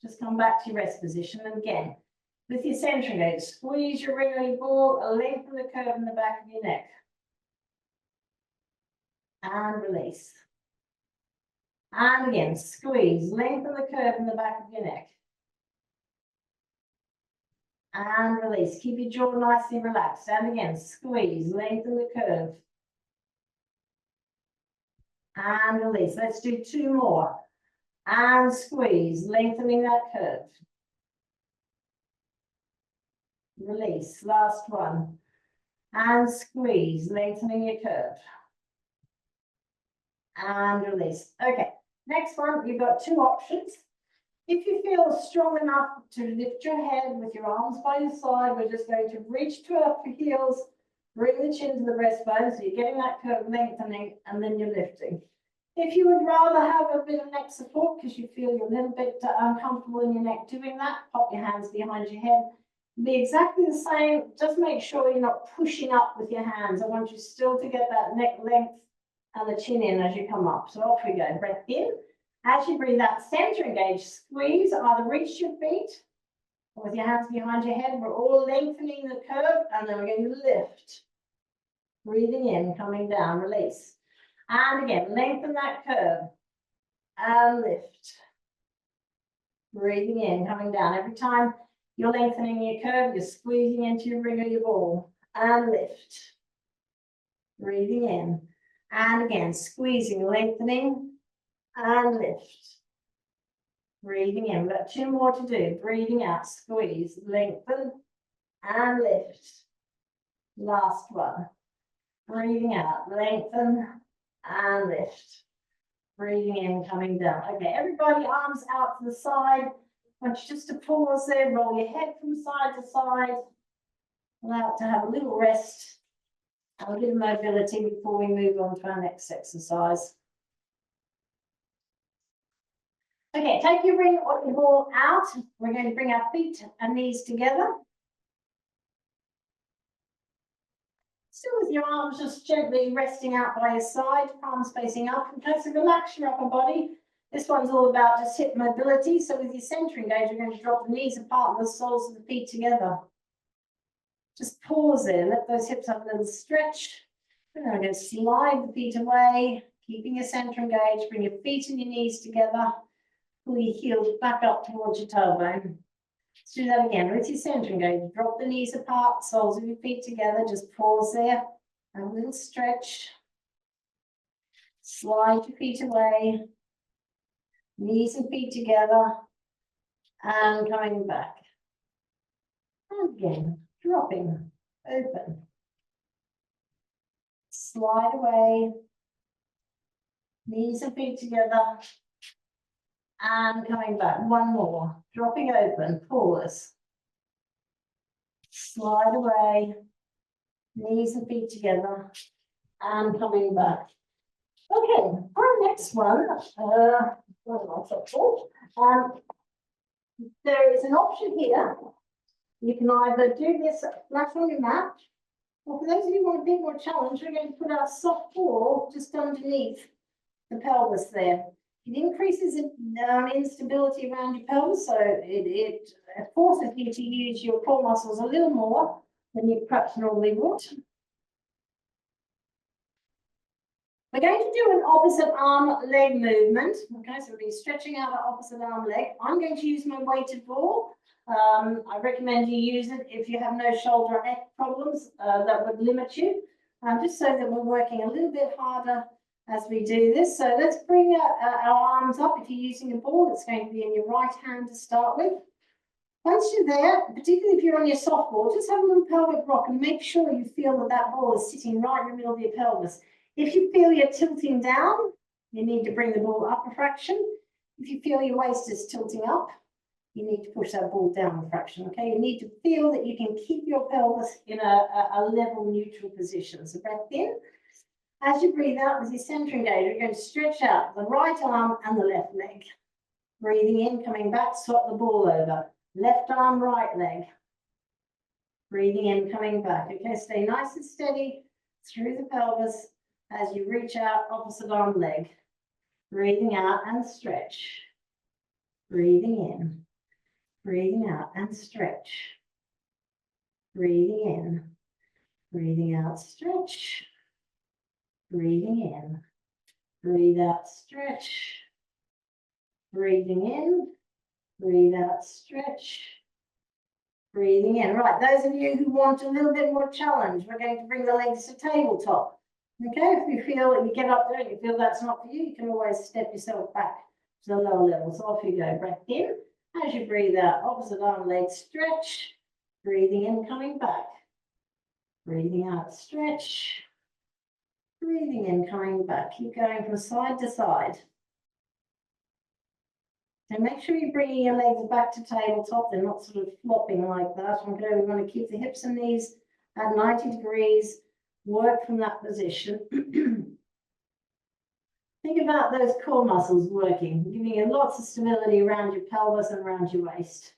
Just come back to your rest position. And again, with your centering gauge, squeeze your ring or your ball, lengthen the curve in the back of your neck. And release. And again, squeeze, lengthen the curve in the back of your neck. And release. Keep your jaw nicely relaxed. And again, squeeze, lengthen the curve. And release. Let's do two more. And squeeze, lengthening that curve. Release. Last one. And squeeze, lengthening your curve. And release. Okay, next one, you've got two options. If you feel strong enough to lift your head with your arms by your side, we're just going to reach to our heels, bring the chin to the breastbone, so you're getting that curve lengthening, and then you're lifting. If you would rather have a bit of neck support because you feel you're a little bit uncomfortable in your neck doing that, pop your hands behind your head. Be exactly the same, just make sure you're not pushing up with your hands. I want you still to get that neck length and the chin in as you come up. So off we go, breath in. As you breathe out, center engage, squeeze, either reach your feet or with your hands behind your head. We're all lengthening the curve, and then we're going to lift. Breathing in, coming down, release. And again, lengthen that curve and lift. Breathing in, coming down. Every time you're lengthening your curve, you're squeezing into your ring or your ball and lift. Breathing in. And again, squeezing, lengthening, and lift. Breathing in. We've got two more to do. Breathing out, squeeze, lengthen, and lift. Last one. Breathing out, lengthen, and lift. Breathing in, coming down. Okay, everybody, arms out to the side. I want you just to pause there, roll your head from side to side. Allow it to have a little rest and a bit of mobility before we move on to our next exercise. Okay, take your ring or your ball out. We're going to bring our feet and knees together. Still with your arms just gently resting out by your side, palms facing up. Okay, so relax your upper body. This one's all about just hip mobility. So with your centering gauge, you're going to drop the knees apart and the soles of the feet together. Just pause there, let those hips have a little stretch. And then we're going to slide the feet away, keeping your centering gauge. Bring your feet and your knees together. Pull your heels back up towards your tailbone. Let's do that again with your centering gauge. Drop the knees apart, soles of your feet together. Just pause there, have a little stretch. Slide your feet away. Knees and feet together. And coming back. And again, dropping, open. Slide away. Knees and feet together. And coming back, one more, dropping open, pause. Slide away, knees and feet together, and coming back. Okay, for our next one, what am I talking about? There is an option here. You can either do this flat on your mat, or for those of you who want a bit more challenge, we're going to put our soft ball just underneath the pelvis there. It increases instability around your pelvis, so it forces you to use your core muscles a little more than you perhaps normally would. We're going to do an opposite arm leg movement. Okay, so we'll be stretching out our opposite arm leg. I'm going to use my weighted ball. I recommend you use it if you have no shoulder or neck problems that would limit you, just so that we're working a little bit harder as we do this. So let's bring our arms up. If you're using a ball, it's going to be in your right hand to start with. Once you're there, particularly if you're on your soft ball, just have a little pelvic rock and make sure you feel that that ball is sitting right in the middle of your pelvis. If you feel you're tilting down, you need to bring the ball up a fraction. If you feel your waist is tilting up, you need to push that ball down a fraction, okay? You need to feel that you can keep your pelvis in a level neutral position. So breath in. As you breathe out with your center engaged, you're going to stretch out the right arm and the left leg. Breathing in, coming back, swap the ball over. Left arm, right leg. Breathing in, coming back. Okay, stay nice and steady through the pelvis as you reach out, opposite arm leg. Breathing out and stretch. Breathing in. Breathing out and stretch. Breathing in. Breathing out, stretch. Breathing in. Breathe out, stretch. Breathing in. Breathe out, stretch. Breathing in. Right, those of you who want a little bit more challenge, we're going to bring the legs to tabletop. Okay, if you feel that you get up there and you feel that's not for you, you can always step yourself back to the lower level. So off you go. Breath in. As you breathe out, opposite arm leg stretch. Breathing in, coming back. Breathing out, stretch. Breathing in, coming back. Keep going from side to side. And make sure you're bringing your legs back to tabletop. They're not sort of flopping like that. Okay, we want to keep the hips and knees at 90 degrees. Work from that position. Think about those core muscles working, giving you lots of stability around your pelvis and around your waist.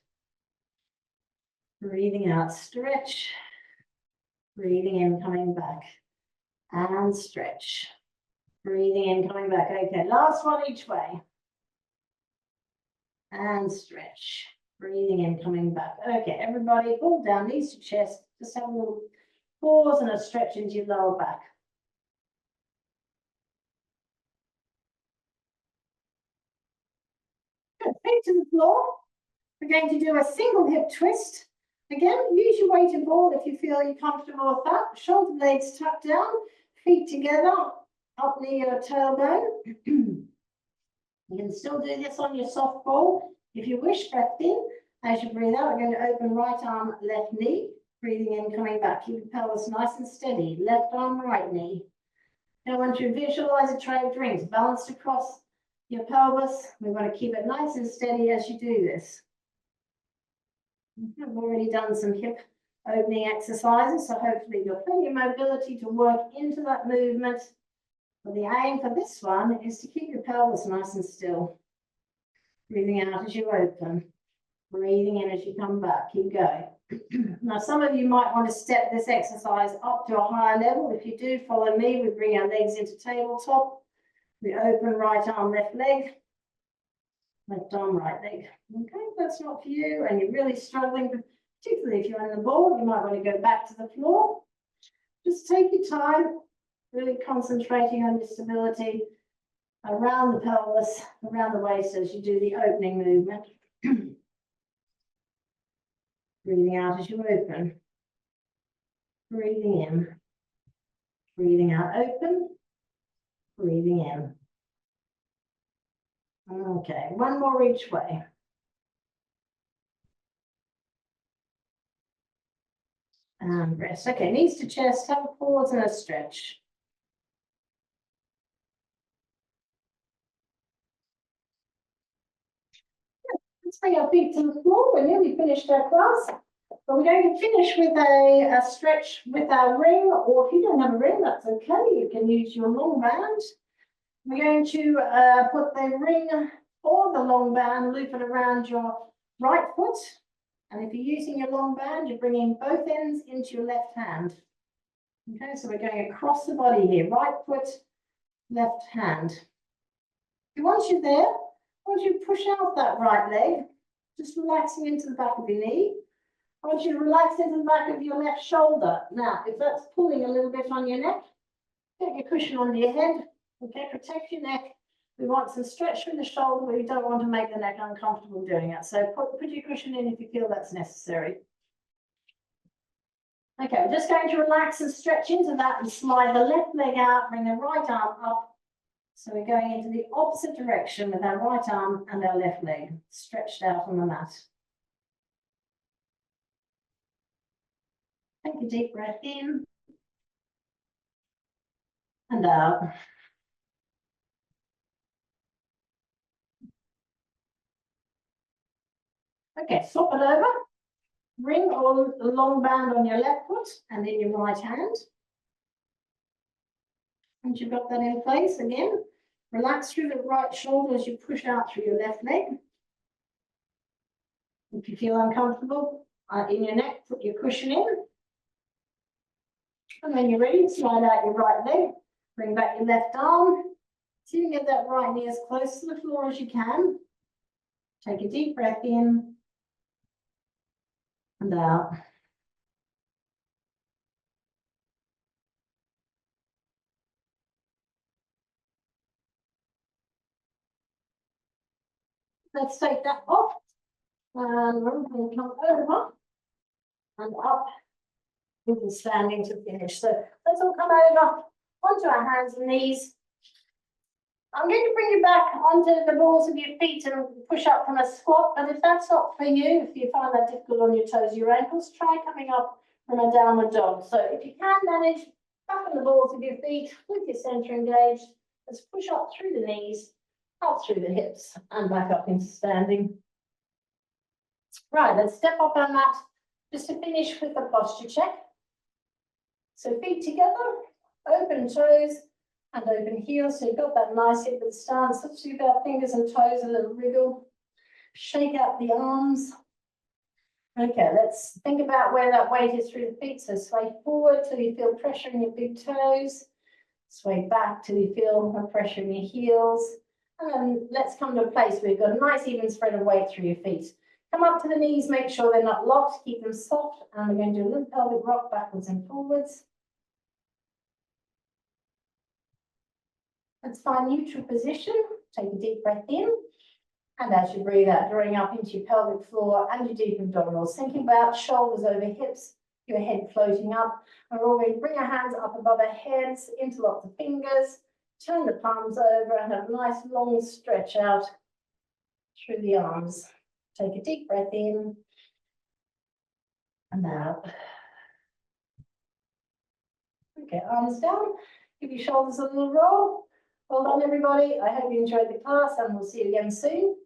Breathing out, stretch. Breathing in, coming back. And stretch. Breathing in, coming back. Okay, last one each way. And stretch. Breathing in, coming back. Okay, everybody, pull down, knees to chest. Just have a little pause and a stretch into your lower back. Good, feet to the floor. We're going to do a single hip twist. Again, use your weighted ball if you feel you're comfortable with that. Shoulder blades tucked down, feet together, up near your tailbone. You can still do this on your soft ball if you wish. Breath in. As you breathe out, we're going to open right arm, left knee. Breathing in, coming back. Keep the pelvis nice and steady. Left arm, right knee. Now, I want you to visualize a tray of drinks balanced across your pelvis. We want to keep it nice and steady as you do this. I've already done some hip opening exercises, so hopefully you've got plenty of mobility to work into that movement. But the aim for this one is to keep your pelvis nice and still. Breathing out as you open. Breathing in as you come back. Keep going. Now, some of you might want to step this exercise up to a higher level. If you do, follow me. We bring our legs into tabletop. We open right arm, left leg. Left arm, right leg. Okay, if that's not for you and you're really struggling, particularly if you're on the ball, you might want to go back to the floor. Just take your time, really concentrating on your stability around the pelvis, around the waist as you do the opening movement. Breathing out as you open. Breathing in. Breathing out, open. Breathing in. Okay, one more each way. And rest. Okay, knees to chest, have a pause and a stretch. Let's bring our feet to the floor. We're nearly finished our class. But we're going to finish with a stretch with our ring, or if you don't have a ring, that's okay. You can use your long band. We're going to put the ring or the long band, loop it around your right foot. And if you're using your long band, you're bringing both ends into your left hand. Okay, so we're going across the body here, right foot, left hand. Once you're there, once you push out that right leg, just relaxing into the back of your knee. I want you to relax into the back of your left shoulder. Now, if that's pulling a little bit on your neck, get your cushion under your head. Okay, protect your neck. We want some stretch from the shoulder, but we don't want to make the neck uncomfortable doing it. So put your cushion in if you feel that's necessary. Okay, we're just going to relax and stretch into that and slide the left leg out, bring the right arm up. So we're going into the opposite direction with our right arm and our left leg stretched out on the mat. Take a deep breath in and out. Okay, swap it over. Ring or long band on your left foot and in your right hand. Once you've got that in place, again, relax through the right shoulder as you push out through your left leg. If you feel uncomfortable in your neck, put your cushion in. And when you're ready, slide out your right leg, bring back your left arm. See if you can get that right knee as close to the floor as you can. Take a deep breath in and out. Let's take that off. And we're going to come over and up into standing to finish. So let's all come over onto our hands and knees. I'm going to bring you back onto the balls of your feet and push up from a squat. But if that's not for you, if you find that difficult on your toes, your ankles, try coming up from a downward dog. So if you can manage, back on the balls of your feet with your center engaged, let's push up through the knees, up through the hips, and back up into standing. Right, let's step up our mat just to finish with the posture check. So feet together, open toes and open heels. So you've got that nice hip width stance. Let's do our fingers and toes, a little wriggle. Shake out the arms. Okay, let's think about where that weight is through the feet. So sway forward till you feel pressure in your big toes. Sway back till you feel the pressure in your heels. And then let's come to a place where you've got a nice even spread of weight through your feet. Come up to the knees, make sure they're not locked, keep them soft. And we're going to do a little pelvic rock backwards and forwards. Let's find neutral position. Take a deep breath in. And as you breathe out, drawing up into your pelvic floor and your deep abdominals, thinking about shoulders over hips, your head floating up. And we're all going to bring our hands up above our heads, interlock the fingers, turn the palms over and have a nice long stretch out through the arms. Take a deep breath in and out. Okay, arms down. Give your shoulders a little roll. Well done, everybody. I hope you enjoyed the class and we'll see you again soon.